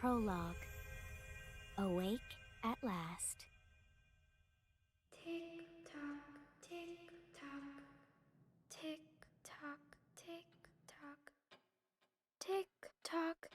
Prologue. Awake at last. Tick tock, tick tock, tick tock, tick tock, tick tock.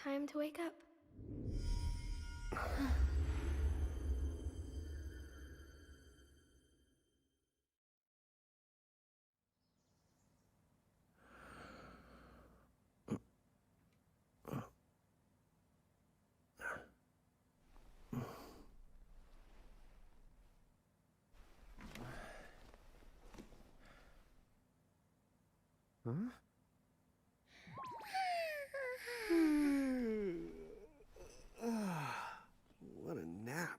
Time to wake up. Huh? What a nap.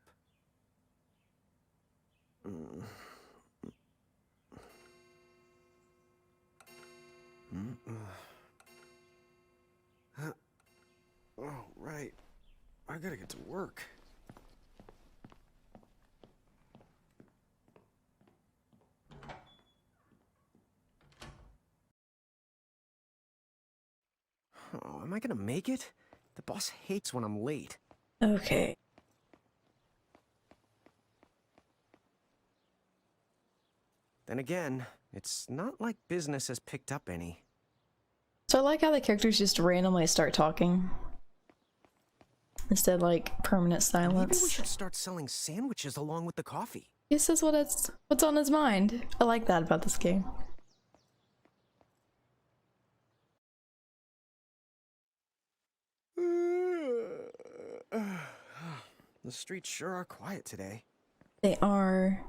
Oh, right. I gotta get to work. Oh, am I gonna make it? The boss hates when I'm late. Okay. Then again, it's not like business has picked up any. So I like how the characters just randomly start talking. Instead, like, permanent silence. Maybe we should start selling sandwiches along with the coffee. He says what's on his mind. I like that about this game. The streets sure are quiet today. They are.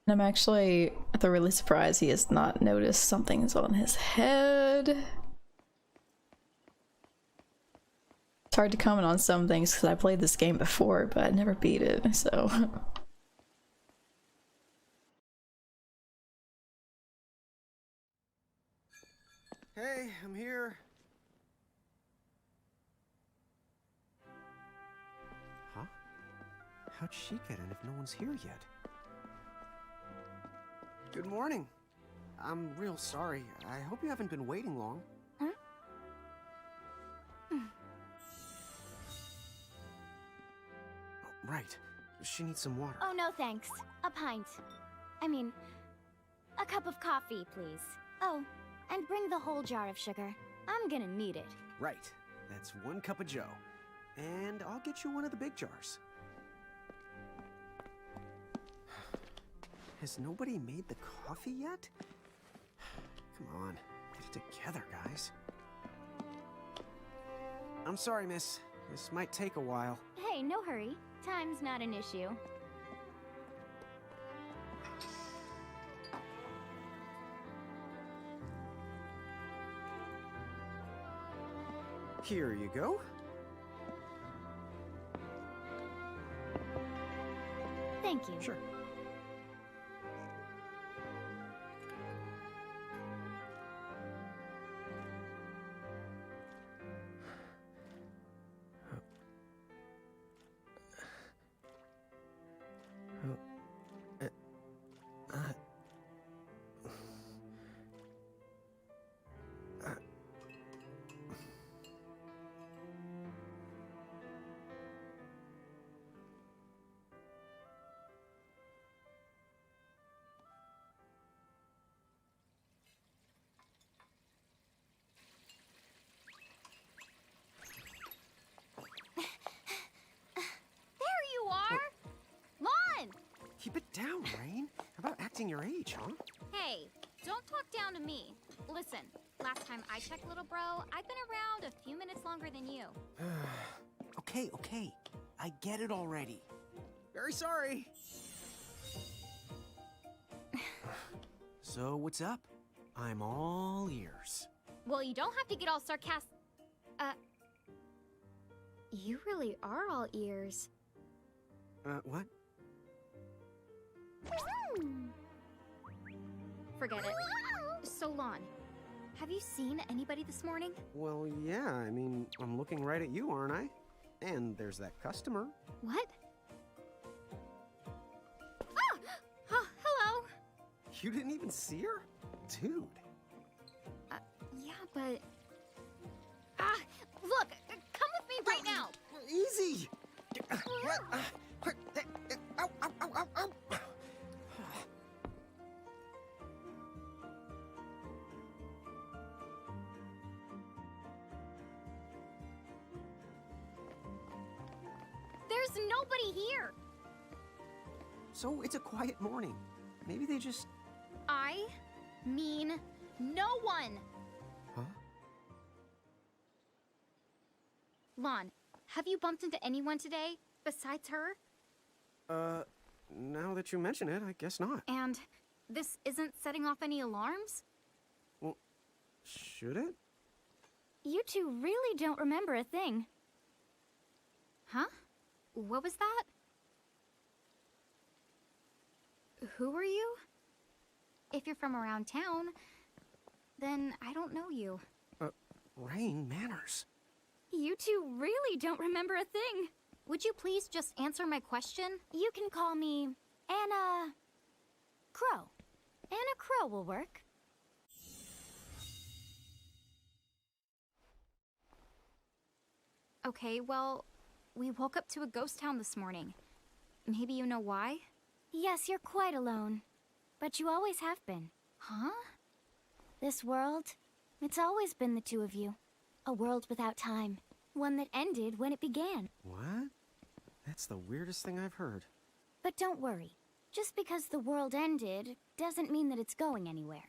And I'm actually thoroughly surprised he has not noticed something's on his head. It's hard to comment on some things because I played this game before, but I never beat it, so. Hey, I'm here. Huh? How'd she get in if no one's here yet? Good morning. I'm real sorry. I hope you haven't been waiting long. Huh? Oh, right. She needs some water. Oh, no thanks. A pint. I mean, a cup of coffee, please. Oh, and bring the whole jar of sugar. I'm gonna need it. Right. That's 1 cup of joe. And I'll get you one of the big jars. Has nobody made the coffee yet? Come on, get it together, guys. customize. I'm sorry, miss. This might take a while. Hey, no hurry. Time's not an issue. Here you go. Thank you. Sure. Keep it down, Reynn. How about acting your age, huh? Hey, don't talk down to me. Listen, last time I checked, little bro, I've been around a few minutes longer than you. Okay. I get it already. Very sorry. So, what's up? I'm all ears. Well, you don't have to get all sarcastic. You really are all ears. What? Forget it. So, Lann, have you seen anybody this morning? Well, yeah, I mean, I'm looking right at you, aren't I? And there's that customer. What? Oh, hello. You didn't even see her? Dude. Yeah, but... look, come with me right now. Easy! Ow, ow, ow, ow, ow. There's nobody here. So it's a quiet morning. Maybe they just... I mean no one. Huh? Lann, have you bumped into anyone today besides her? Now that you mention it, I guess not. And this isn't setting off any alarms? Well, should it? You two really don't remember a thing. Huh? What was that? Who are you? If you're from around town, then I don't know you. Reynn, manners. You two really don't remember a thing. Would you please just answer my question? You can call me Anna Crow. Anna Crow will work. Okay, well, we woke up to a ghost town this morning. Maybe you know why? Yes, you're quite alone. But you always have been. Huh? This world, it's always been the two of you. A world without time. One that ended when it began. What? That's the weirdest thing I've heard. But don't worry. Just because the world ended doesn't mean that it's going anywhere.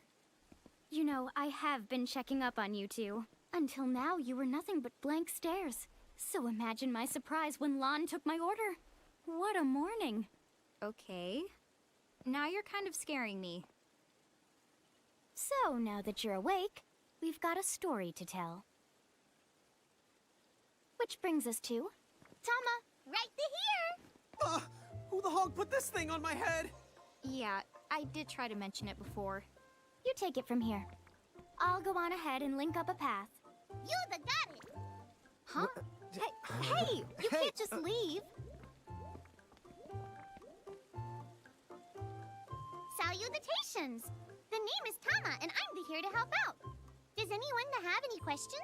You know, I have been checking up on you two. Until now, you were nothing but blank stares. So imagine my surprise when Lann took my order. What a morning. Okay. Now you're kind of scaring me. So, now that you're awake, we've got a story to tell. Which brings us to... Tama, right here! Who the hog put this thing on my head? Yeah, I did try to mention it before. You take it from here. I'll go on ahead and link up a path. You the got it! Huh? Hey, you can't just leave. Salutations! The name is Tama, and I'm here to help out. Does anyone have any questions?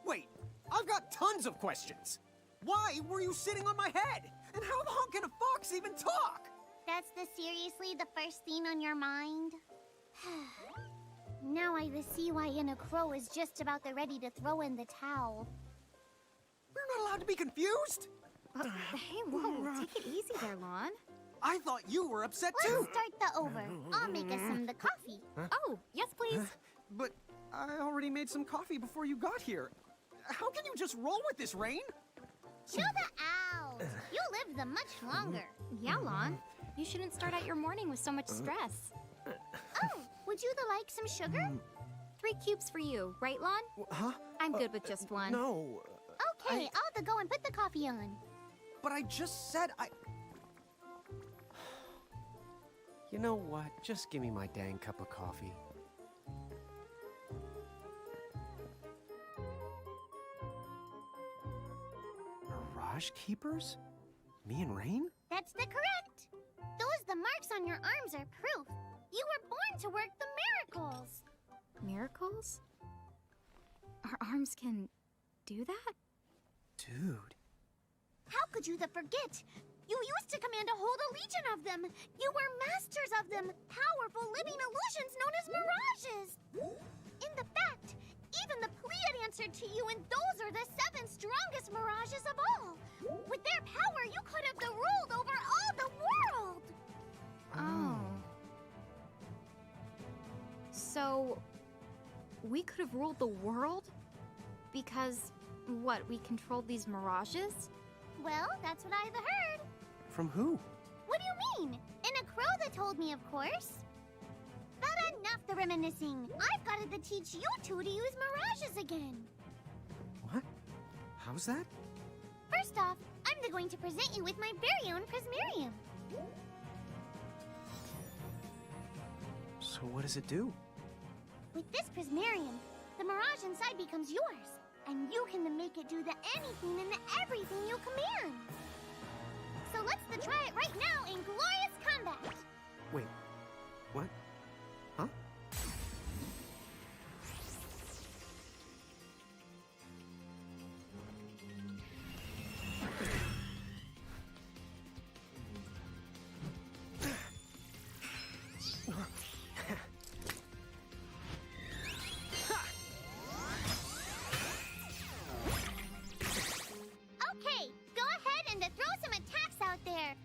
Wait, I've got tons of questions. Why were you sitting on my head? And how the hell can a fox even talk? That's seriously the first thing on your mind? Now I see why Anna Crow is just about ready to throw in the towel. We're not allowed to be confused. Hey, whoa, take it easy there, Lann. I thought you were upset Let's too. start the over. I'll make us some the coffee. Oh, yes, please. But I already made some coffee before you got here. How can you just roll with this, Reynn? Chill the out. You live them much longer. Yeah, Lann. You shouldn't start out your morning with so much stress. Oh, would you like some sugar? 3 cubes for you, right, Lann? Huh? I'm good with just one. No. Okay, I'll go and put the coffee on. But I just said I... You know what? Just give me my dang cup of coffee. Mirage Keepers? Me and Reynn? That's the correct. The marks on your arms are proof. You were born to work the miracles. Miracles? Our arms can do that? Dude. How could you forget? You used to command a whole legion of them. You were masters of them, powerful living illusions known as mirages. In the fact, even the Pleiad answered to you, and those are the 7 strongest mirages of all. With their power, you could have ruled over all the world. Oh. So, we could have ruled the world? Because, what, we controlled these mirages? Well, that's what I've heard. From who? What do you mean? In a crow that told me, of course. But enough the reminiscing. I've got to teach you two to use mirages again. What? How's that? First off, I'm going to present you with my very own Prismarium. So what does it do? With this Prismarium, the mirage inside becomes yours, and you can make it do the anything and the everything you command. So let's try it right now in glorious combat. Wait. What? Huh? Okay, go ahead and throw some attacks out there.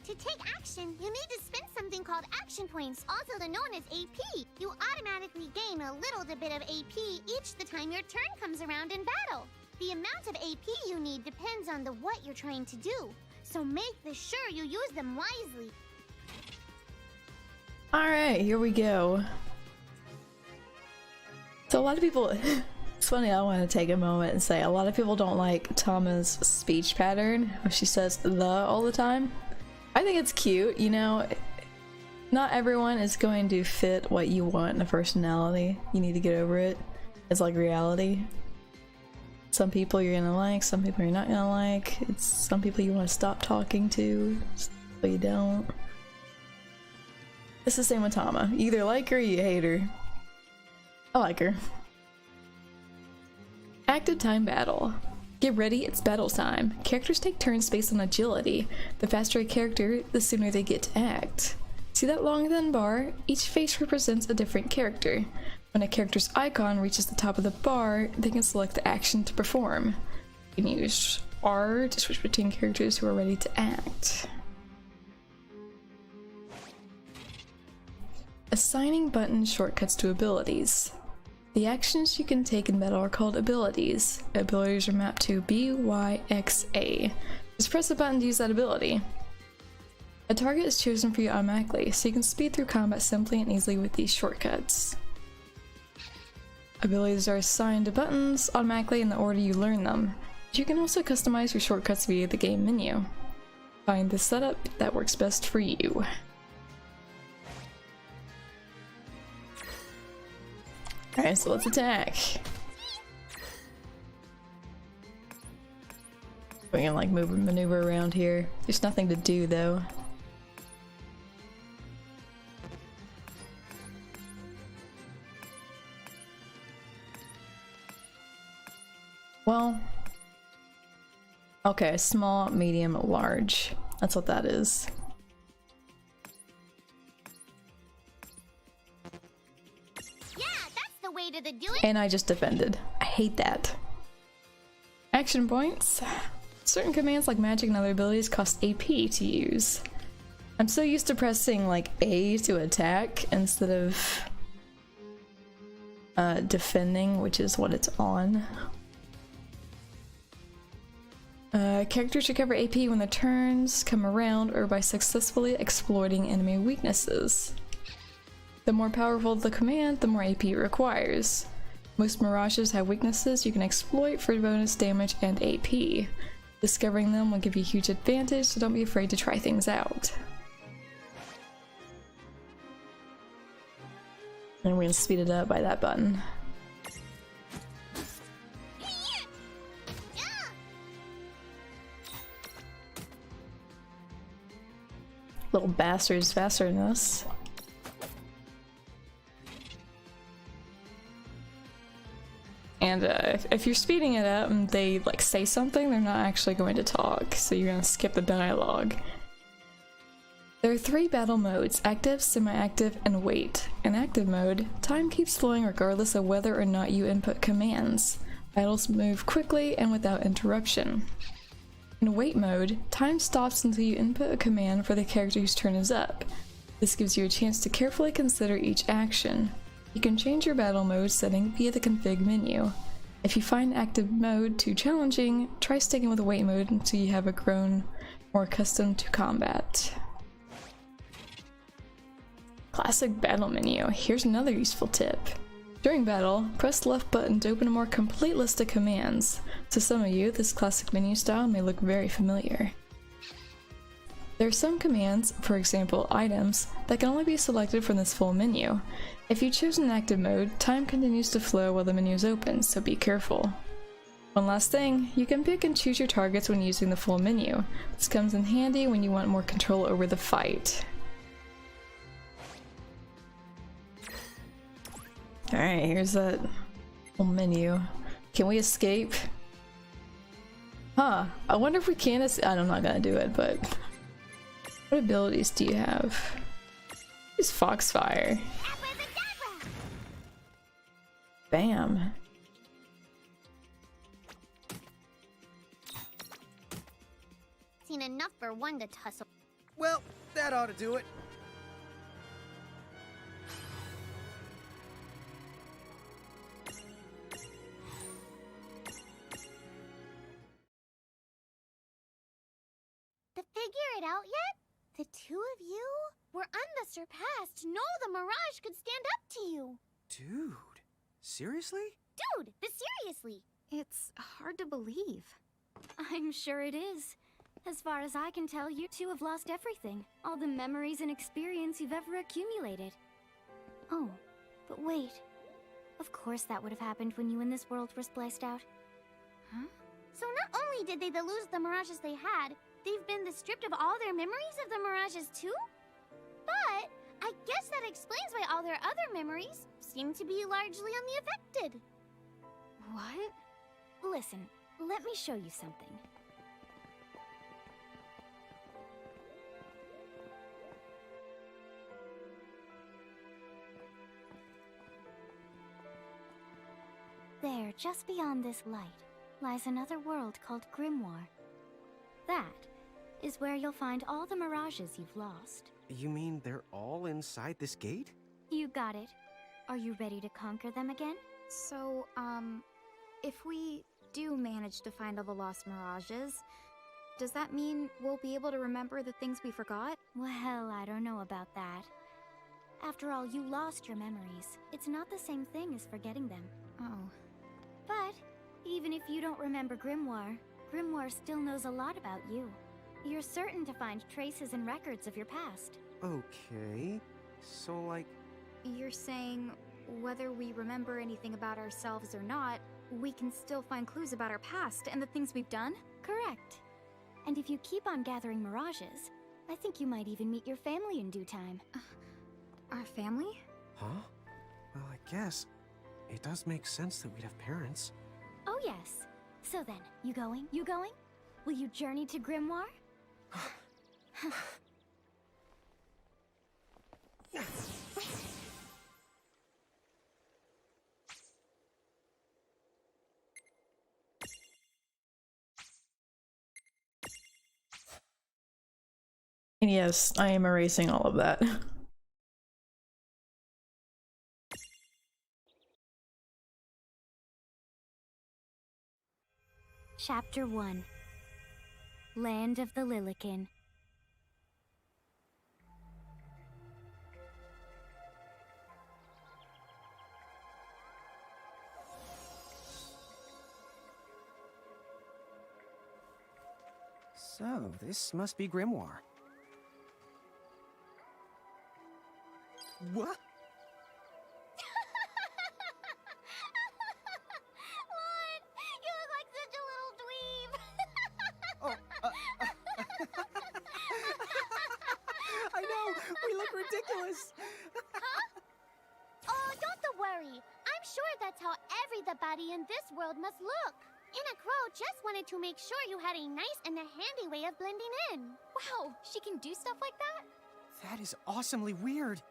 To take action, you need to spend something called action points, also known as AP. You automatically gain a little bit of AP each the time your turn comes around in battle. The amount of AP you need depends on what you're trying to do, so make sure you use them wisely. Alright, here we go. So a lot of people, it's funny, I want to take a moment and say a lot of people don't like Tama's speech pattern, where she says the all the time. I think it's cute, you know, not everyone is going to fit what you want in a personality. You need to get over it. It's like reality. Some people you're gonna like, some people you're not gonna like. It's some people you want to stop talking to, some people you don't. It's the same with Tama. You either like her or you hate her. I like her. Active time battle. Get ready, it's battle time. Characters take turns based on agility. The faster a character, the sooner they get to act. See that long thin bar? Each face represents a different character. When a character's icon reaches the top of the bar, they can select the action to perform. You can use R to switch between characters who are ready to act. Assigning button shortcuts to abilities. The actions you can take in battle are called abilities. Abilities are mapped to B, Y, X, A. Just press a button to use that ability. A target is chosen for you automatically, so you can speed through combat simply and easily with these shortcuts. Abilities are assigned to buttons automatically in the order you learn them. You can also customize your shortcuts via the game menu. Find the setup that works best for you. Alright, so let's attack. We can like move and maneuver around here. There's nothing to do though. Well, okay, small, medium, large. That's what that is. Way to do it. And I just defended. I hate that. Action points. Certain commands like magic and other abilities cost AP to use. I'm so used to pressing like A to attack instead of defending, which is what it's on. Characters recover AP when the turns come around or by successfully exploiting enemy weaknesses. The more powerful the command, the more AP it requires. Most mirages have weaknesses you can exploit for bonus damage and AP. Discovering them will give you a huge advantage, so don't be afraid to try things out. And we can speed it up by that button. Little bastard's faster than us. And if you're speeding it up and they like say something, they're not actually going to talk, so you're gonna skip the dialogue. There are 3 battle modes: active, semi-active, and wait. In active mode, time keeps flowing regardless of whether or not you input commands. Battles move quickly and without interruption. In wait mode, time stops until you input a command for the character whose turn is up. This gives you a chance to carefully consider each action. You can change your battle mode setting via the config menu. If you find active mode too challenging, try sticking with wait mode until you have grown more accustomed to combat. Classic battle menu. Here's another useful tip. During battle, press the left button to open a more complete list of commands. To some of you, this classic menu style may look very familiar. There are some commands, for example items, that can only be selected from this full menu. If you choose an active mode, time continues to flow while the menu is open, so be careful. One last thing, you can pick and choose your targets when using the full menu. This comes in handy when you want more control over the fight. Alright, here's that whole menu. Can we escape? Huh, I wonder if we can I'm not gonna do it, but... What abilities do you have? Use Foxfire. Bam. Seen enough for one to tussle. Well, that ought to do it. To figure it out yet? The 2 of you? Were unsurpassed. No, the Mirage could stand up to you. Dude, seriously? Dude, but seriously. It's hard to believe. I'm sure it is. As far as I can tell, you two have lost everything. All the memories and experience you've ever accumulated. Oh, but wait. Of course that would have happened when you and this world were spliced out. Huh? So not only did they lose the Mirages they had, they've been stripped of all their memories of the Mirages too? But I guess that explains why all their other memories seem to be largely unaffected. What? Listen, let me show you something. There, just beyond this light, lies another world called Grymoire. That is where you'll find all the mirages you've lost. You mean they're all inside this gate? You got it. Are you ready to conquer them again? So, if we do manage to find all the lost Mirages, does that mean we'll be able to remember the things we forgot? Well, I don't know about that. After all, you lost your memories. It's not the same thing as forgetting them. Oh. But even if you don't remember Grymoire, Grymoire still knows a lot about you. You're certain to find traces and records of your past. Okay, so like... You're saying whether we remember anything about ourselves or not, we can still find clues about our past and the things we've done? Correct. And if you keep on gathering mirages, I think you might even meet your family in due time. Our family? Huh? Well, I guess it does make sense that we'd have parents. Oh yes. So then, you going? You going? Will you journey to Grymoire? And yes, I am erasing all of that. Chapter 1. Land of the Lilican. So, this must be Grymoire. What? Lann, you look like such a little dweeb. Oh, I know! We look ridiculous! Oh, don't worry. I'm sure that's how everybody in this world must look. Anna Crow just wanted to make sure you had a nice and a handy way of blending in. Wow, she can do stuff like that? That is awesomely weird.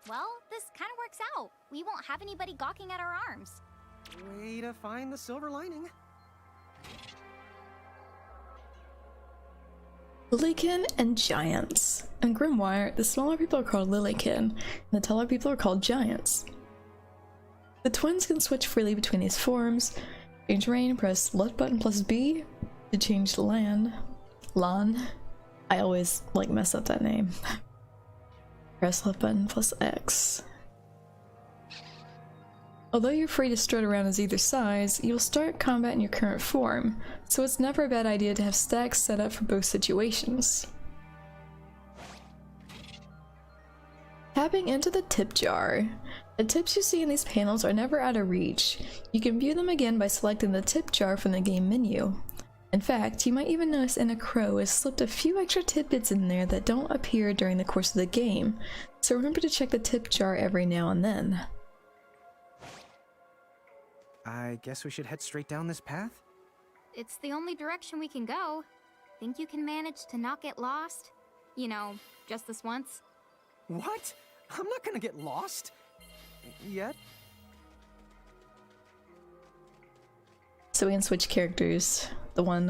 Well, this kind of works out. We won't have anybody gawking at our arms. Way to find the silver lining. Lilican and giants. In Grymoire, the smaller people are called Lilican, and the taller people are called giants. The twins can switch freely between these forms. Change Reynn, press left button plus B to change Lann. I always like mess up that name. Press left button plus X. Although you're free to strut around as either size, you'll start combat in your current form, so it's never a bad idea to have stacks set up for both situations. Tapping into the tip jar. The tips you see in these panels are never out of reach. You can view them again by selecting the tip jar from the game menu. In fact, you might even notice Anna Crow has slipped a few extra tidbits in there that don't appear during the course of the game, so remember to check the tip jar every now and then. I guess we should head straight down this path? It's the only direction we can go. Think you can manage to not get lost? You know, just this once? What? I'm not gonna get lost. Yet? So we can switch characters, the one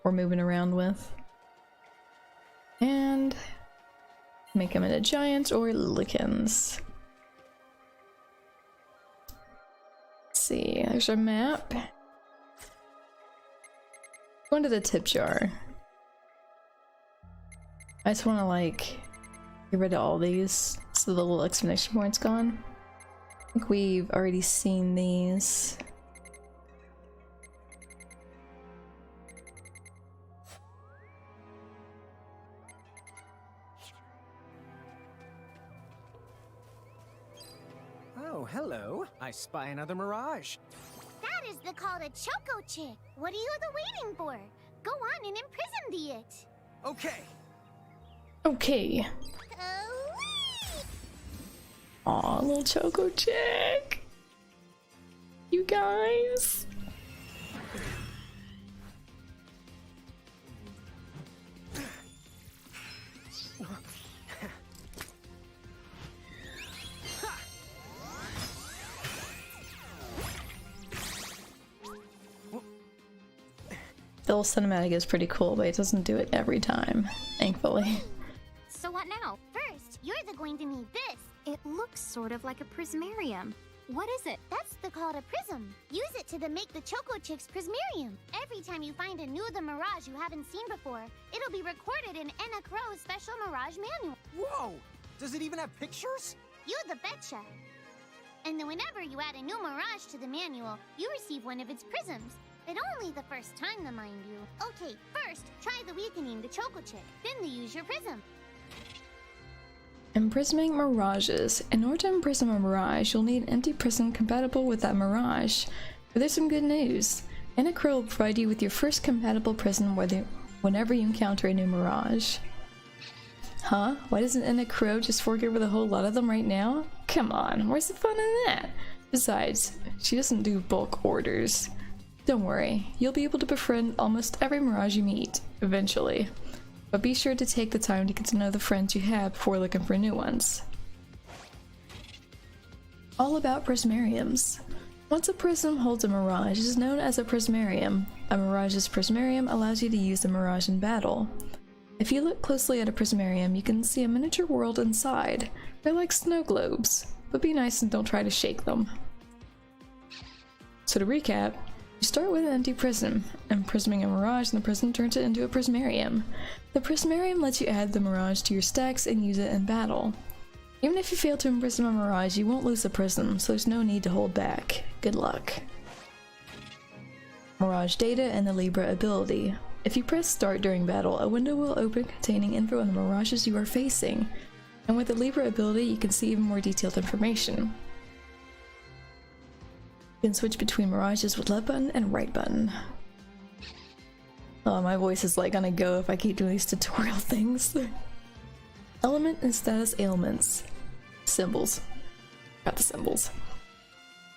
we're moving around with. And make them into giants or Lilicans. Let's see, there's our map. Go into the tip jar. I just want to like get rid of all these so the little exclamation point's gone. I think we've already seen these. Oh, hello. I spy another mirage. That is the call to Choco Chick. What are you waiting for? Go on and imprison the it. Okay. Okay. Aw, little Choco Chick. You guys. The little cinematic is pretty cool, but it doesn't do it every time, thankfully. So what now? First, you're going to need this. It looks sort of like a prismarium. What is it? That's the call to Prism. Use it to make the Choco Chick's Prismarium. Every time you find a new The Mirage you haven't seen before, it'll be recorded in Anna Crow's special Mirage manual. Whoa! Does it even have pictures? You the betcha. And then whenever you add a new Mirage to the manual, you receive one of its prisms. But only the first time, mind you. Okay, first, try the weakening the Choco Chick. Then use your prism. Imprisming mirages. In order to imprison a mirage, you'll need an empty prism compatible with that mirage. But there's some good news. Anna Crow will provide you with your first compatible prism whenever you encounter a new mirage. Huh? Why doesn't Anna Crow just fork over the whole lot of them right now? Come on, where's the fun in that? Besides, she doesn't do bulk orders. Don't worry, you'll be able to befriend almost every mirage you meet, eventually. But be sure to take the time to get to know the friends you have before looking for new ones. All about prismariums. Once a prism holds a mirage, it is known as a prismarium. A mirage's prismarium allows you to use the mirage in battle. If you look closely at a prismarium, you can see a miniature world inside. They're like snow globes, but be nice and don't try to shake them. So to recap, you start with an empty prism, and prisming a mirage in the prism turns it into a prismarium. The prismarium lets you add the mirage to your stacks and use it in battle. Even if you fail to imprism a mirage, you won't lose the prism, so there's no need to hold back. Good luck. Mirage data and the Libra ability. If you press start during battle, a window will open containing info on the mirages you are facing. And with the Libra ability, you can see even more detailed information. You can switch between mirages with left button and right button. Oh, my voice is like gonna go if I keep doing these tutorial things. Element and status ailments. Symbols. Got the symbols.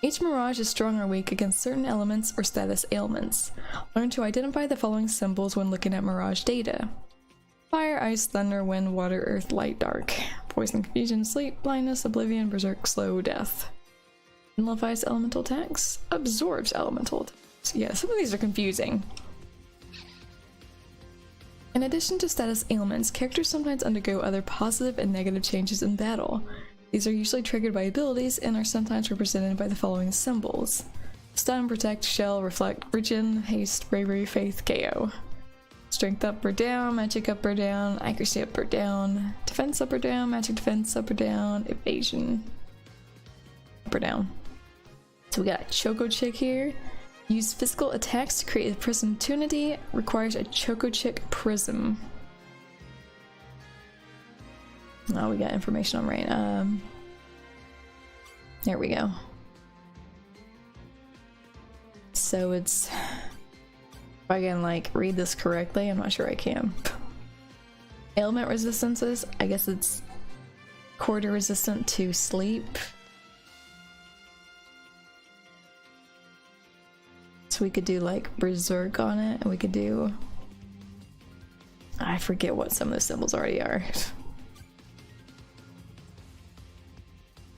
Each mirage is strong or weak against certain elements or status ailments. Learn to identify the following symbols when looking at mirage data. Fire, ice, thunder, wind, water, earth, light, dark. Poison, confusion, sleep, blindness, oblivion, berserk, slow, death. Nullifies elemental attacks. Absorbs elemental attacks. Yeah, some of these are confusing. In addition to status ailments, characters sometimes undergo other positive and negative changes in battle. These are usually triggered by abilities and are sometimes represented by the following symbols. Stun, protect, shell, reflect, regen, haste, bravery, faith, KO. Strength up or down, magic up or down, accuracy up or down, defense up or down, magic defense up or down, evasion up or down. So we got a Choco Chick here. Use physical attacks to create a prism tunity. Requires a Choco Chick prism. Oh, we got information on Reynn. There we go. So it's... If I can like read this correctly, I'm not sure I can. Ailment resistances, I guess it's quarter resistant to sleep. So we could do like berserk on it, and we could do... I forget what some of the symbols already are.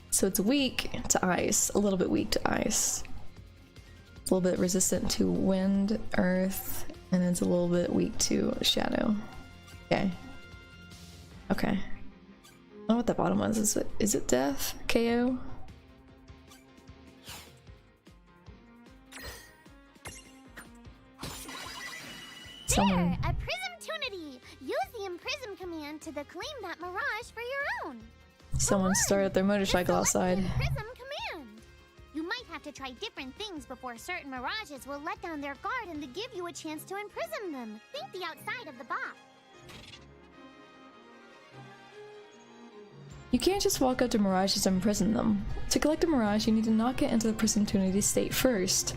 So it's weak to ice, a little bit weak to ice. It's a little bit resistant to wind, earth, and it's a little bit weak to shadow. Okay. Okay. I don't know what the bottom was. Is it death? KO? There! A prism tunity! Use the imprism command to claim that mirage for your own. Someone started their motorcycle outside. Prism command. You might have to try different things before certain mirages will let down their guard and to give you a chance to imprism them. Think the outside of the box. You can't just walk up to mirages and imprison them. To collect a mirage, you need to knock it into the prism tunity state first.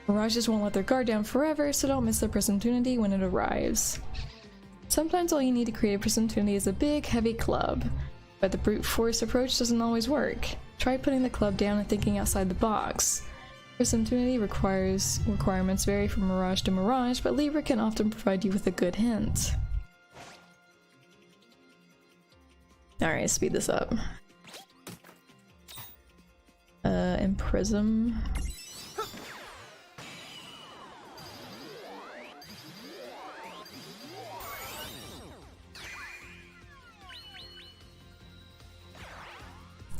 Mirages won't let their guard down forever, so don't miss the prism tunity when it arrives. Sometimes all you need to create a prism tunity is a big, heavy club, but the brute force approach doesn't always work. Try putting the club down and thinking outside the box. Prism tunity requirements vary from mirage to mirage, but Libra can often provide you with a good hint. Alright, speed this up. Imprism.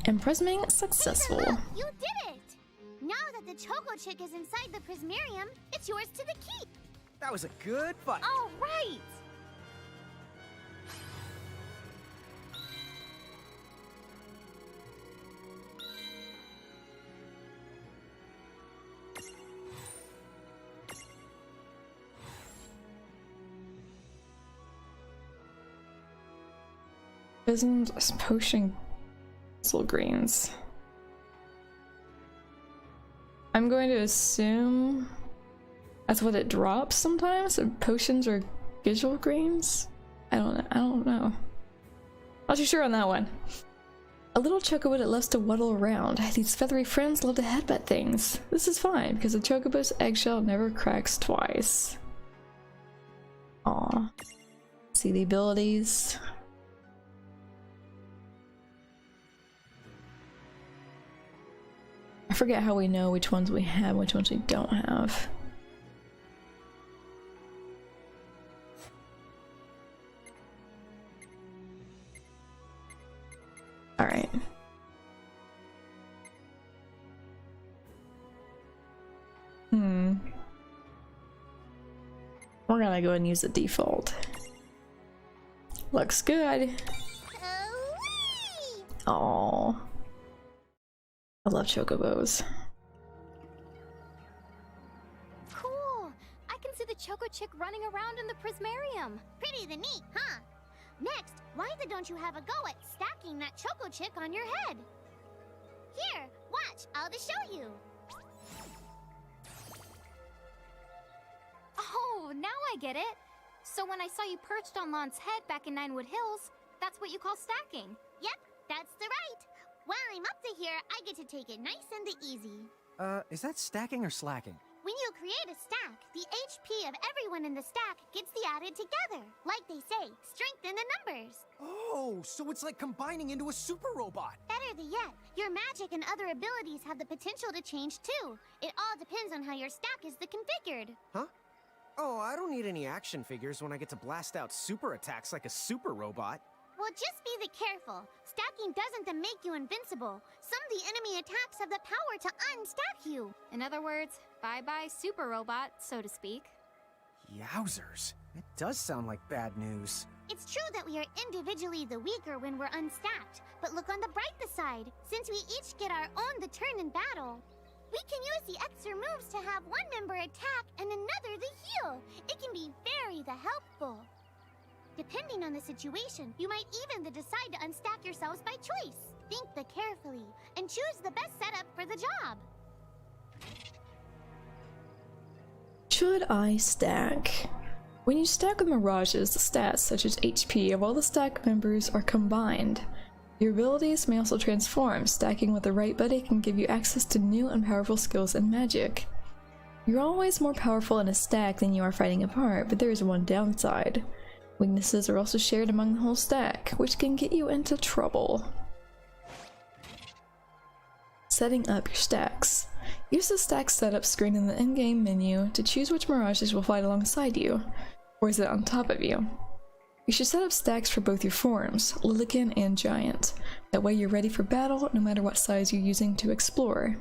Imprisming successful. Look, you did it! Now that the Choco Chick is inside the prismarium, it's yours to the keep. That was a good fight. All right! Isn't potion greens? I'm going to assume that's what it drops sometimes. So potions or visual greens? I don't know. Not too sure on that one. A little chocobo that loves to waddle around. These feathery friends love to headbutt things. This is fine because a chocobo's eggshell never cracks twice. Aw. See the abilities. I forget how we know which ones we have, which ones we don't have. We're gonna go and use the default. Looks good. Oh, I love chocobos. Cool! I can see the Choco Chick running around in the Prismarium. Pretty the neat, huh? Next, why don't you have a go at stacking that Choco Chick on your head? Here, watch, I'll just show you. Oh, now I get it. So when I saw you perched on Lann's head back in Ninewood Hills, that's what you call stacking. Yep, that's the right. While I'm up to here, I get to take it nice and easy. Is that stacking or slacking? When you create a stack, the HP of everyone in the stack gets the added together. Like they say, strengthen the numbers. Oh, so it's like combining into a super robot. Better yet, your magic and other abilities have the potential to change too. It all depends on how your stack is configured. Huh? Oh, I don't need any action figures when I get to blast out super attacks like a super robot. Well, just be careful. Stacking doesn't make you invincible. Some of the enemy attacks have the power to unstack you. In other words, bye-bye super robot, so to speak. Yowzers. It does sound like bad news. It's true that we are individually the weaker when we're unstacked, but look on the brighter side. Since we each get our own the turn in battle, we can use the extra moves to have one member attack and another the heal. It can be very helpful. Depending on the situation, you might even decide to unstack yourselves by choice. Think carefully and choose the best setup for the job. Should I stack? When you stack with mirages, the stats such as HP of all the stack members are combined. Your abilities may also transform. Stacking with the right buddy can give you access to new and powerful skills and magic. You're always more powerful in a stack than you are fighting apart, but there is one downside. Weaknesses are also shared among the whole stack, which can get you into trouble. Setting up your stacks. Use the stack setup screen in the in-game menu to choose which mirages will fight alongside you, or is it on top of you. You should set up stacks for both your forms, Lillican and Giant. That way you're ready for battle no matter what size you're using to explore.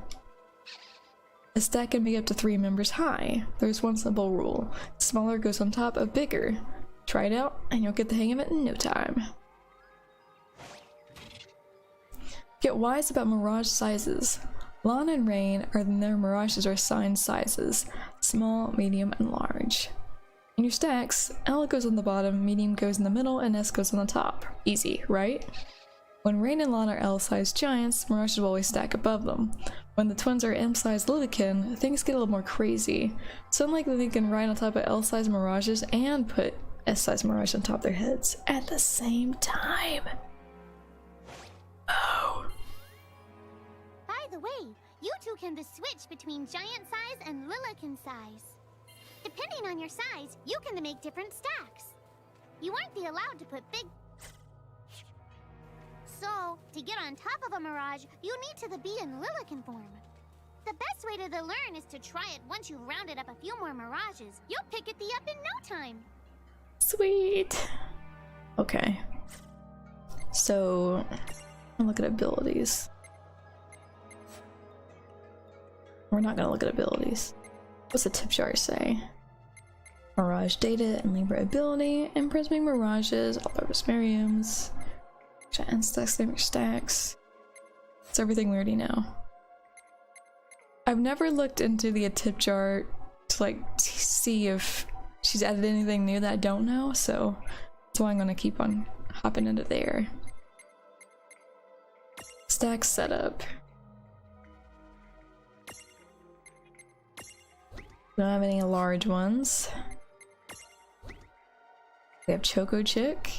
A stack can be up to 3 members high. There's one simple rule. Smaller goes on top of bigger. Try it out and you'll get the hang of it in no time. Get wise about mirage sizes. Lann and Reynn their mirages are assigned sizes, small, medium, and large. In your stacks, L goes on the bottom, medium goes in the middle, and S goes on the top. Easy, right? When Reynn and Lann are L-sized giants, mirages will always stack above them. When the twins are M-sized Lillican, things get a little more crazy. So unlikely they can ride on top of L-sized mirages and put S-sized mirage on top of their heads at the same time. Oh. By the way, you two can switch between giant size and Lillican size. Depending on your size, you can make different stacks. You aren't allowed to put big... So, to get on top of a mirage, you need to be in Lillican form. The best way to learn is to try it once you've rounded up a few more mirages. You'll pick it up in no time. Sweet. Okay. So, I'll look at abilities. We're not gonna look at abilities. What's the tip jar say? Mirage data and Libra ability, imprisoning mirages, all purpose Miriams, and stacks. It's everything we already know. I've never looked into the tip jar to see if she's added anything new that I don't know, so that's why I'm gonna keep on hopping into there. Stack setup. We don't have any large ones. We have Choco Chick.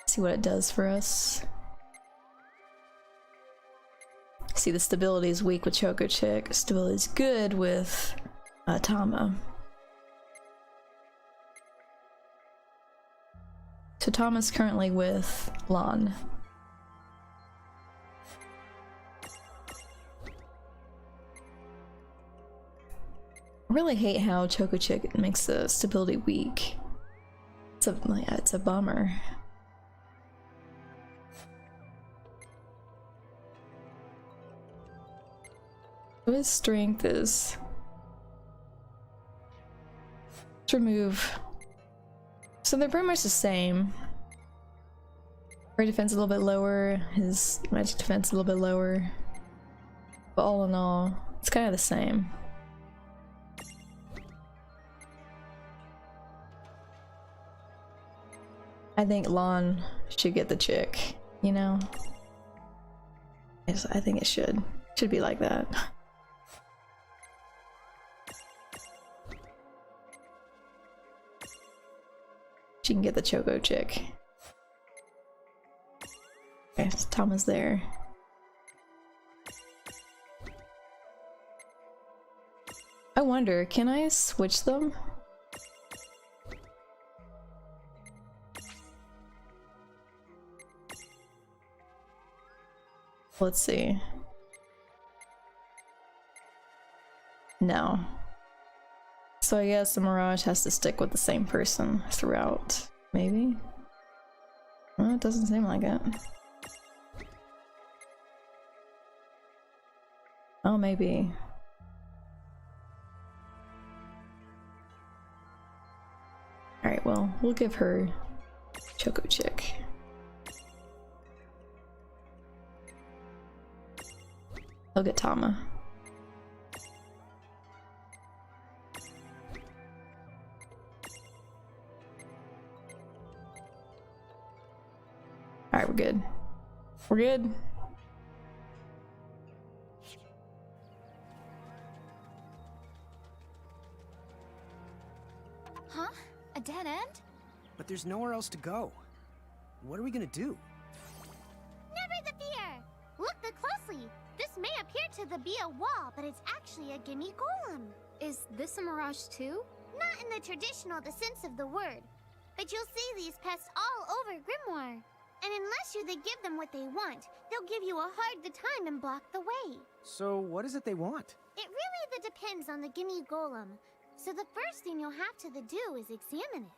See what it does for us. See, the stability is weak with Choco Chick. Stability is good with Tama. So Tama's currently with Lann. I really hate how Choco Chick makes the stability weak. It's a bummer. His strength is remove. So they're pretty much the same. Fire defense a little bit lower, his magic defense a little bit lower. But all in all, it's kind of the same. I think Lann should get the chick, you know? Yes, I think it should. Should be like that. She can get the Choco chick. Okay, so Tama's there. I wonder, can I switch them? Let's see. No. So I guess the Mirage has to stick with the same person throughout. Maybe? Well, it doesn't seem like it. Oh, maybe. Alright, well, we'll give her Choco Chick. I'll get Tama. Alright, we're good. We're good. Huh? A dead end? But there's nowhere else to go. What are we gonna do? Never the fear! Look closely. This may appear to be a wall, but it's actually a gimme golem. Is this a mirage too? Not in the traditional sense of the word. But you'll see these pests all over Grymoire. And unless they give them what they want, they'll give you a hard time and block the way. So what is it they want? It really depends on the gimme golem. So the first thing you'll have to do is examine it.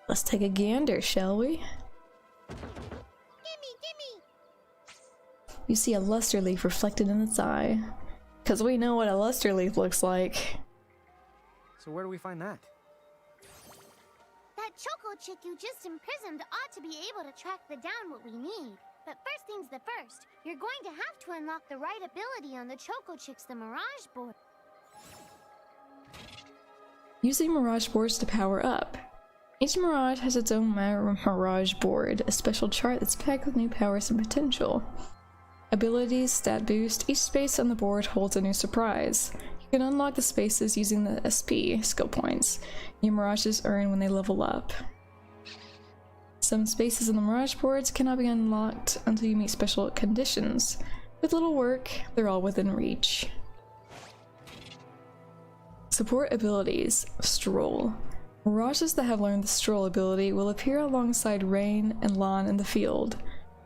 Let's take a gander, shall we? Gimme! You see a luster leaf reflected in its eye. Because we know what a luster leaf looks like. So where do we find that? That Choco chick you just imprisoned ought to be able to track down what we need. But first things the first, you're going to have to unlock the right ability on the Choco chick's Mirage board. Using Mirage boards to power up. Each Mirage has its own Mirage board, a special chart that's packed with new powers and potential. Abilities, stat boost, each space on the board holds a new surprise. You can unlock the spaces using the SP skill points new Mirages earn when they level up. Some spaces on the Mirage boards cannot be unlocked until you meet special conditions. With little work, they're all within reach. Support abilities. Stroll. Mirages that have learned the Stroll ability will appear alongside Reynn and Lann in the field,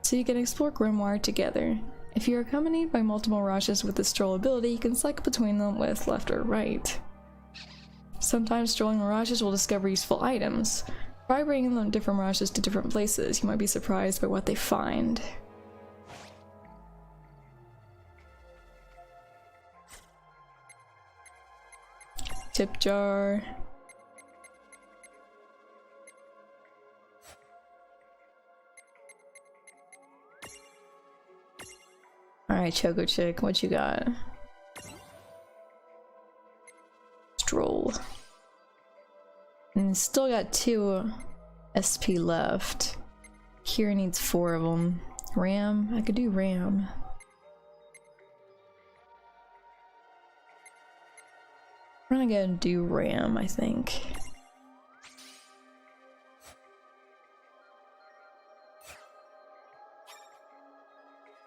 so you can explore Grymoire together. If you are accompanied by multiple Mirages with the Stroll ability, you can cycle between them with left or right. Sometimes strolling Mirages will discover useful items. By bringing them different Mirages to different places, you might be surprised by what they find. Tip jar. Alright, Choco Chick, what you got? Stroll. And still got 2 SP left. Kira needs 4 of them. Ram? I could do Ram. We're gonna go and do Ram, I think.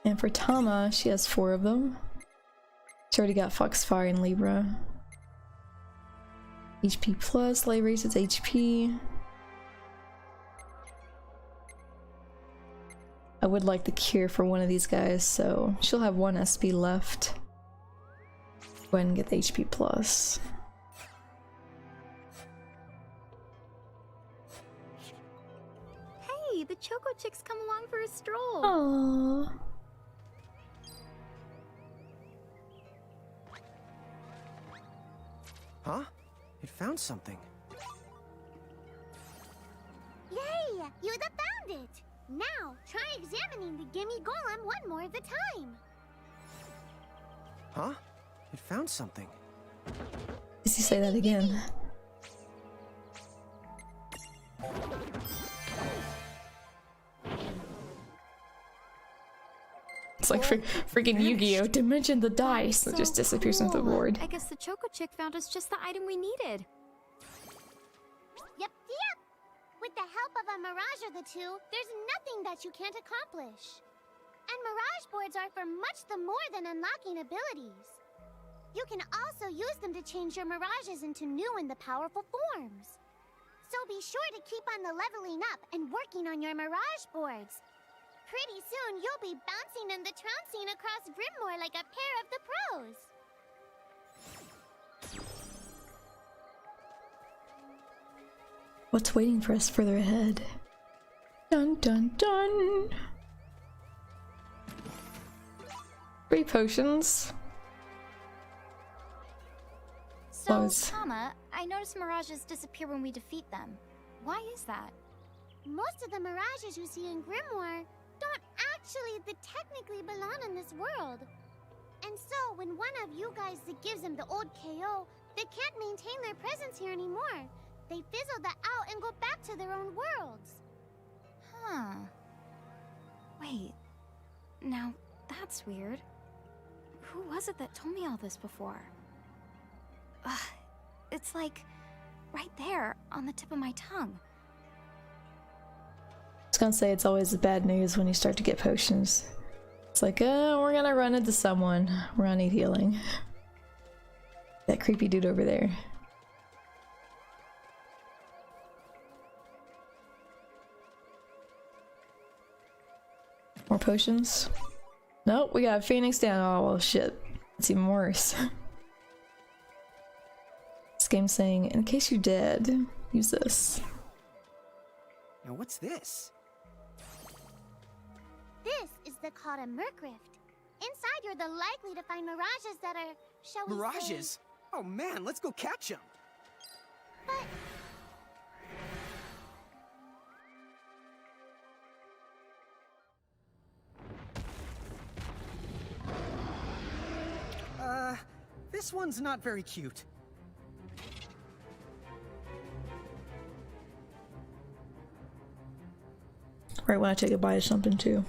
And for Tama, she has 4 of them. She already got Foxfire and Libra. HP plus, light raises HP. I would like the cure for one of these guys, so she'll have 1 SP left. Go ahead and get the HP plus. Hey, the Choco Chick's come along for a stroll. Aww. Huh? It found something. Yay! You found it! Now, try examining the Gimme Golem one more at a time. Huh? It found something. Does he say that again? It's like freaking Yu-Gi-Oh! Dimension the dice that just disappears into the board. I guess the Choco Chick found us just the item we needed. Yep. With the help of a Mirage or the two, there's nothing that you can't accomplish. And Mirage boards are for much the more than unlocking abilities. You can also use them to change your Mirages into new and the powerful forms. So be sure to keep on the leveling up and working on your Mirage boards. Pretty soon, you'll be bouncing and the trouncing across Grymoire like a pair of the pros. What's waiting for us further ahead? Dun dun dun! 3 potions. So, Was- Tama, I noticed mirages disappear when we defeat them. Why is that? Most of the Mirages you see in Grymoire don't actually technically belong in this world. And so, when one of you guys gives them the old KO, they can't maintain their presence here anymore. They fizzle that out and go back to their own worlds. Huh. Wait. Now, that's weird. Who was it that told me all this before? It's like right there on the tip of my tongue. I was gonna say it's always the bad news when you start to get potions. It's like, we're gonna run into someone. We're gonna need healing. That creepy dude over there. More potions? Nope, we got Phoenix down. Oh, well, shit. It's even worse. This game's saying, in case you're dead, use this. Now what's this? This is called a Merc Rift. Inside, you're likely to find Mirages that are, shall we say... Mirages? Oh man, let's go catch them. But... This one's not very cute. Right when I take a bite of something too.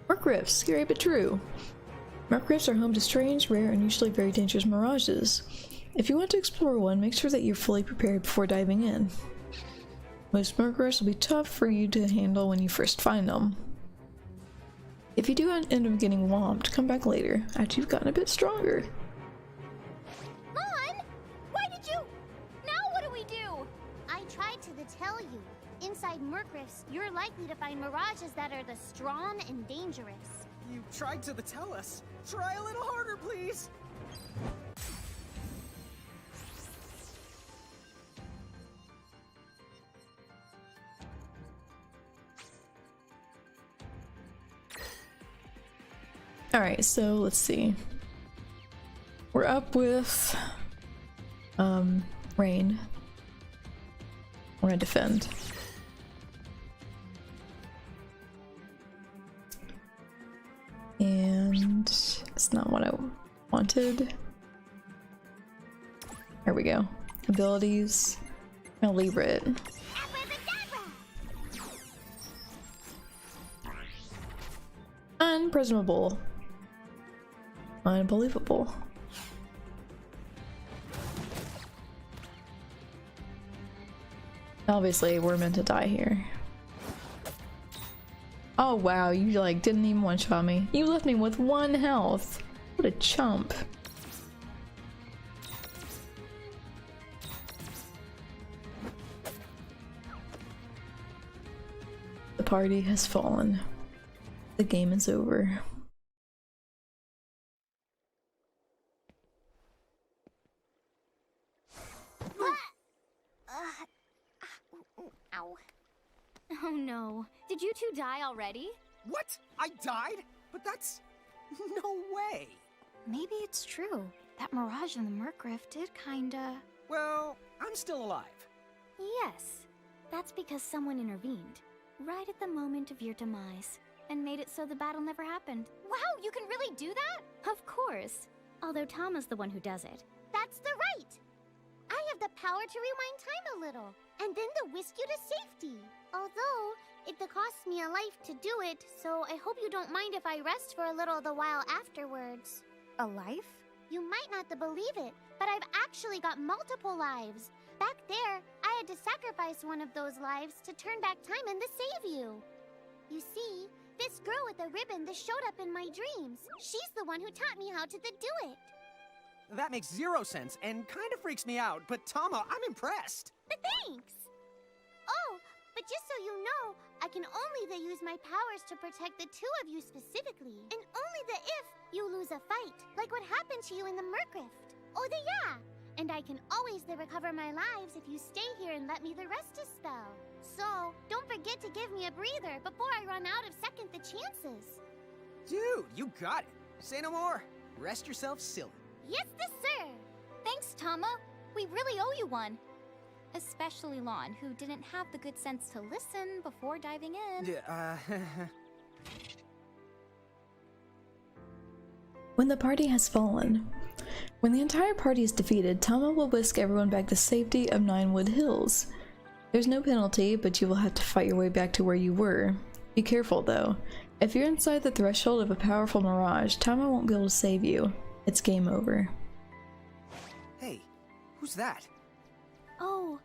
Merc Rifts, scary but true. Merc Rifts are home to strange, rare, and usually very dangerous mirages. If you want to explore one, make sure that you're fully prepared before diving in. Most Merc Rifts will be tough for you to handle when you first find them. If you do end up getting whomped, come back later, after you've gotten a bit stronger. Lann! Why did you... Now what do we do? I tried to tell you. Inside Merc Rifts, you're likely to find Mirages that are the strong and dangerous. You tried to tell us. Try a little harder, please. Alright, so let's see. We're up with Reynn. We're gonna defend. And it's not what I wanted. There we go. Abilities. I'm gonna leave it. Unprismable. Unbelievable. Obviously, we're meant to die here. Oh wow, you like didn't even one-shot me. You left me with 1 health. What a chump. The party has fallen. The game is over. Ow. Oh no. Did you two die already? What? I died? But that's... no way. maybe it's true. That mirage in the Murkrift did kinda... Well, I'm still alive. Yes, that's because someone intervened, right at the moment of your demise, and made it so the battle never happened. Wow, you can really do that? Of course, although Tama's the one who does it. That's the right! I have the power to rewind time a little, and then to whisk you to safety. Although, it costs me a life to do it, so I hope you don't mind if I rest for a little the while afterwards. A life? You might not believe it, but I've actually got multiple lives. Back there, I had to sacrifice one of those lives to turn back time and to save you. You see, this girl with the ribbon that showed up in my dreams, she's the one who taught me how to do it. That makes zero sense and kind of freaks me out, but Tama, I'm impressed. Thanks! Oh, but just so you know, I can only use my powers to protect the two of you specifically, and only if you lose a fight, like what happened to you in the Murkrift. Oh, yeah! And I can always recover my lives if you stay here and let me rest a spell. So, don't forget to give me a breather before I run out of second chances. Dude, you got it. Say no more. Rest yourself silly. Yes, sir! Thanks, Tama. We really owe you one. Especially Lann, who didn't have the good sense to listen before diving in. When the party has fallen. When the entire party is defeated, Tama will whisk everyone back to safety of Ninewood Hills. There's no penalty, but you will have to fight your way back to where you were. Be careful though. If you're inside the threshold of a powerful mirage, Tama won't be able to save you. It's game over. Hey, who's that? Oh,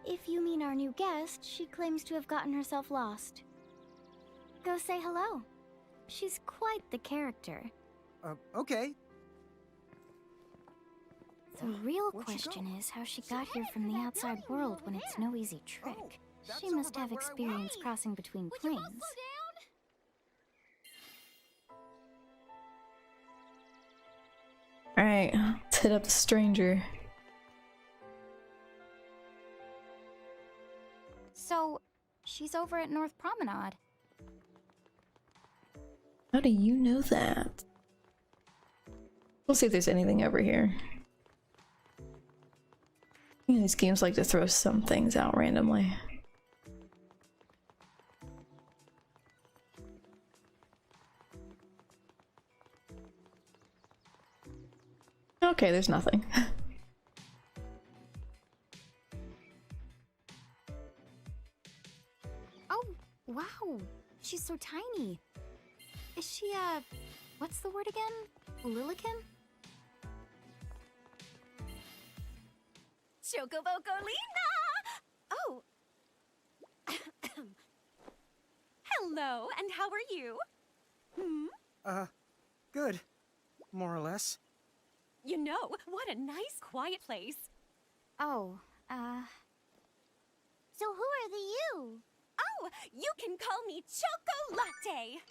if you mean our new guest, she claims to have gotten herself lost. Go say hello. She's quite the character. Okay. The real Where'd she question go? is how she got here from the outside world when it's no easy trick. Oh, that's She must over have by where I experience was. crossing between Would you all planes. slow down? Alright, let's hit up the stranger. So, she's over at North Promenade. How do you know that? We'll see if there's anything over here. You know, these games like to throw some things out randomly. Okay, there's nothing. Oh, wow. She's so tiny. Is she, what's the word again? Lilican? Chocobocolina! Oh. Hello, and how are you? Good. More or less. You know, what a nice, quiet place. Oh, So who are the you? Oh, you can call me Chocolate.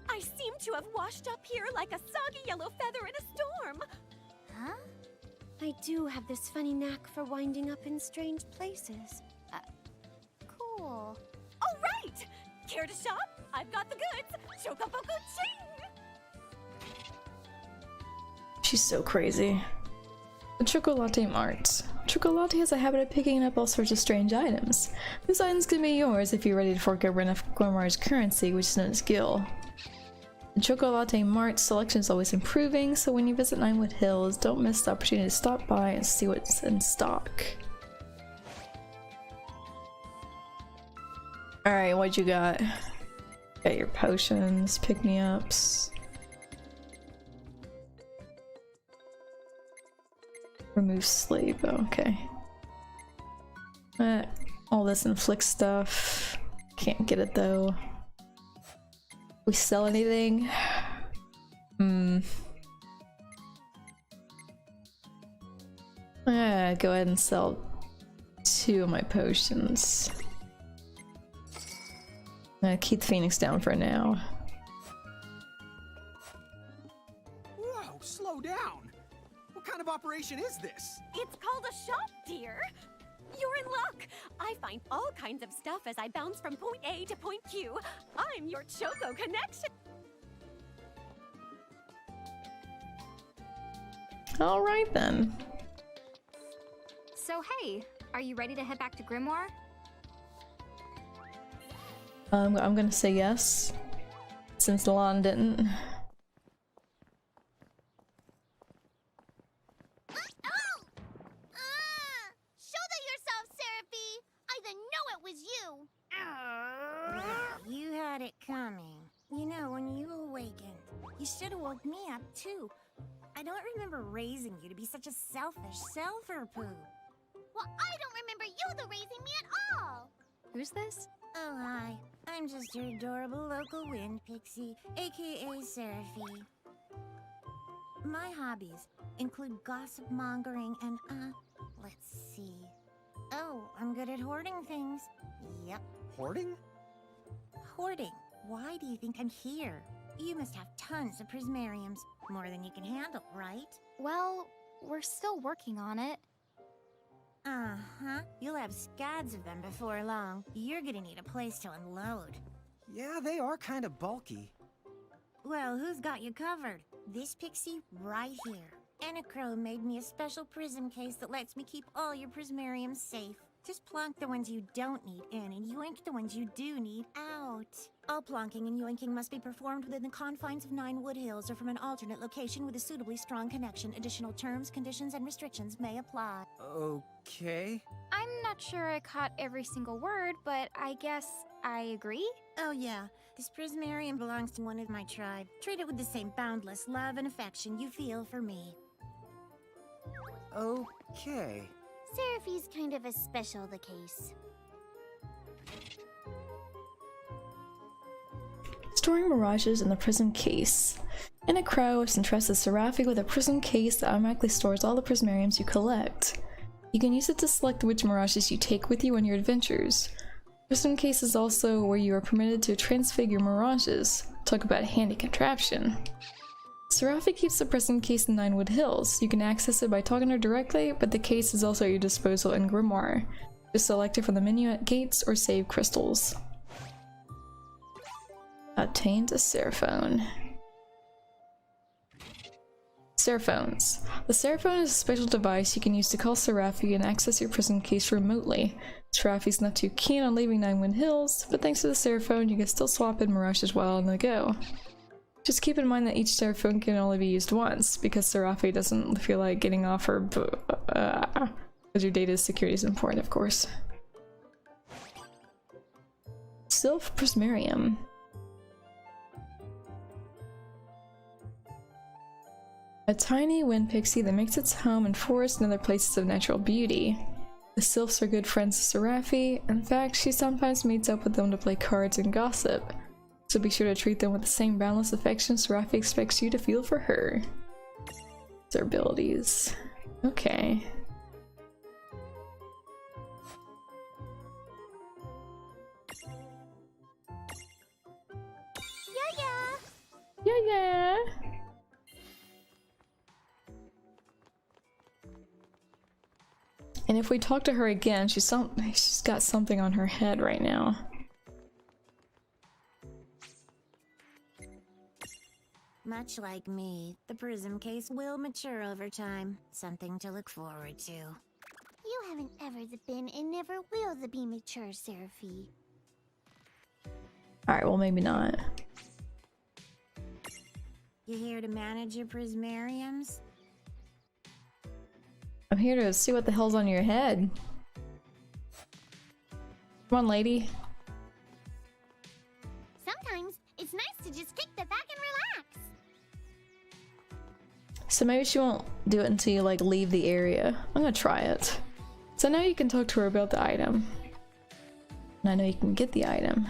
I seem to have washed up here like a soggy yellow feather in a storm. huh? I do have this funny knack for winding up in strange places. Cool. All right! Care to shop? I've got the goods. Chocoboco ching! She's so crazy. The Chocolate Mart. Chocolate has a habit of picking up all sorts of strange items. These items can be yours if you're ready to fork over enough Grymoire's currency, which is known as gil. The Chocolate Mart selection is always improving, so when you visit Ninewood Hills, don't miss the opportunity to stop by and see what's in stock. Alright, what you got? Got your potions, pick-me-ups. Remove sleep, okay. All this inflict stuff. Can't get it though. We sell anything? Go ahead and sell 2 of my potions. Keep the Phoenix down for now. Whoa, slow down. What kind of operation is this? It's called a shop, dear. You're in luck. I find all kinds of stuff as I bounce from point A to point Q. I'm your Choco connection. Alright then. So hey, are you ready to head back to Grymoire? I'm gonna say yes, since Lann didn't. Shoulder yourself, Seraphie! I didn't know it was you! You had it coming. You know, when you awakened, you should have woke me up too. I don't remember raising you to be such a selfish self-poo. Well, I don't remember you the raising me at all! Who's this? Oh, hi. I'm just your adorable local wind pixie, aka Seraphie. My hobbies include gossip mongering and, let's see. Oh, I'm good at hoarding things. Yep, Hoarding? hoarding. Why do you think I'm here? You must have tons of prismariums. More than you can handle, right? Well, we're still working on it. Uh-huh. You'll have scads of them before long. You're gonna need a place to unload. Yeah, they are kind of bulky. Well, who's got you covered? This pixie right here. Anacro made me a special prism case that lets me keep all your prismariums safe. Just plonk the ones you don't need in and yoink the ones you do need out. All plonking and yoinking must be performed within the confines of 9 Wood Hills or from an alternate location with a suitably strong connection. Additional terms, conditions, and restrictions may apply. Okay. I'm not sure I caught every single word, but I guess I agree. Oh yeah, this prismarium belongs to one of my tribe. Treat it with the same boundless love and affection you feel for me. Okay. Seraphie's kind of a special the case. Storing mirages in the prism case. In a crow, entrusts Seraphie with a prism case that automatically stores all the prismariums you collect. You can use it to select which mirages you take with you on your adventures. Prism case is also where you are permitted to transfigure mirages. Talk about a handy contraption. Seraphie keeps the prism case in 9 Wood Hills. You can access it by talking to her directly, but the case is also at your disposal in Grymoire. Just select it from the menu at gates or save crystals. Obtained a Seraphone. Seraphones. The Seraphone is a special device you can use to call Seraphie and access your prism case remotely. Seraphie's not too keen on leaving 9 Wood Hills, but thanks to the Seraphone you can still swap in mirages while on the go. Just keep in mind that each Seraphone can only be used once, because Seraphie doesn't feel like getting off her because your data's security is important, of course. Sylph Prismarium. A tiny wind pixie that makes its home in forests and other places of natural beauty. The Sylphs are good friends to Seraphie. In fact, she sometimes meets up with them to play cards and gossip. So be sure to treat them with the same boundless affection Seraphie expects you to feel for her. Their abilities. Okay. Yeah. And if we talk to her again, she's got something on her head right now. Much like me, the prism case will mature over time. Something to look forward to. You haven't ever been and never will be mature, Seraphie. Alright, well maybe not. You here to manage your prismariums? I'm here to see what the hell's on your head. Come on, lady. Sometimes it's nice to just kick the back and relax. So maybe she won't do it until you like leave the area. I'm gonna try it. So now you can talk to her about the item. And I know you can get the item.